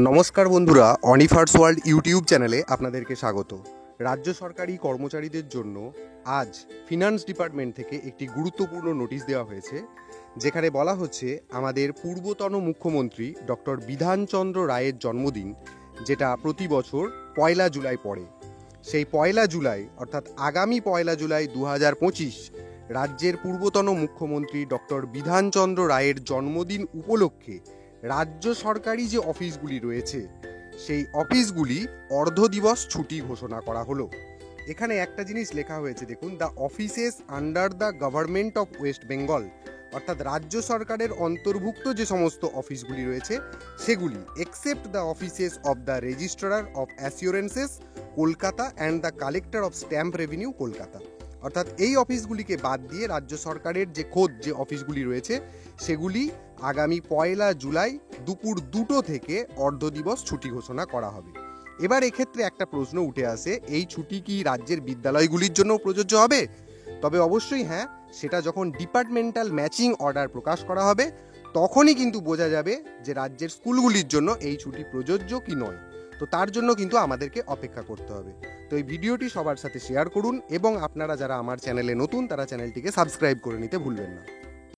নমস্কার বন্ধুরা, অনিফার্স world YouTube চ্যানেলে আপনাদেরকে স্বাগত। রাজ্য সরকারি কর্মচারীদের জন্য আজ ফিনান্স ডিপার্টমেন্ট থেকে একটি গুরুত্বপূর্ণ নোটিশ দেওয়া হয়েছে, যেখানে বলা হচ্ছে আমাদের পূর্বতন মুখ্যমন্ত্রী ডক্টর বিধানচন্দ্র রায়ের জন্মদিন, যেটা প্রতি বছর 1 জুলাই পড়ে। সেই 1 জুলাই অর্থাৎ আগামী 1 জুলাই 2025 রাজ্যের পূর্বতন মুখ্যমন্ত্রী ডক্টর বিধানচন্দ্র রায়ের জন্মদিন উপলক্ষে রাজ্য সরকারি যে অফিসগুলি রয়েছে সেই অফিসগুলি অর্ধ দিবস ছুটি ঘোষণা করা হলো। এখানে একটা জিনিস লেখা হয়েছে, দেখুন, the offices under the government of West Bengal, অর্থাৎ রাজ্য সরকারের অন্তর্ভুক্ত যে সমস্ত অফিসগুলি রয়েছে সেগুলি, except the offices of the registrar of assurances Kolkata and the collector of stamp revenue Kolkata, অর্থাৎ এই অফিসগুলিকে বাদ দিয়ে রাজ্য সরকারের যে খোদ যে অফিসগুলি রয়েছে সেগুলি আগামী 1 জুলাই দুপুর 2টো থেকে অর্ধ দিবস ছুটি ঘোষণা করা হবে। এবার এক্ষেত্রে একটা প্রশ্ন উঠে আসে, এই ছুটি কি রাজ্যের বিদ্যালয়গুলির জন্য প্রযোজ্য হবে? তবে অবশ্যই হ্যাঁ, সেটা যখন ডিপার্টমেন্টাল ম্যাচিং অর্ডার প্রকাশ করা হবে তখনই কিন্তু বোঝা যাবে যে রাজ্যের স্কুলগুলির জন্য এই ছুটি প্রযোজ্য কি নয়। তো তার জন্য কিন্তু আমাদেরকে অপেক্ষা করতে হবে। তো এই ভিডিওটি সবার সাথে শেয়ার করুন এবং আপনারা যারা আমার চ্যানেলে নতুন তারা চ্যানেলটিকে সাবস্ক্রাইব করে নিতে ভুলবেন না।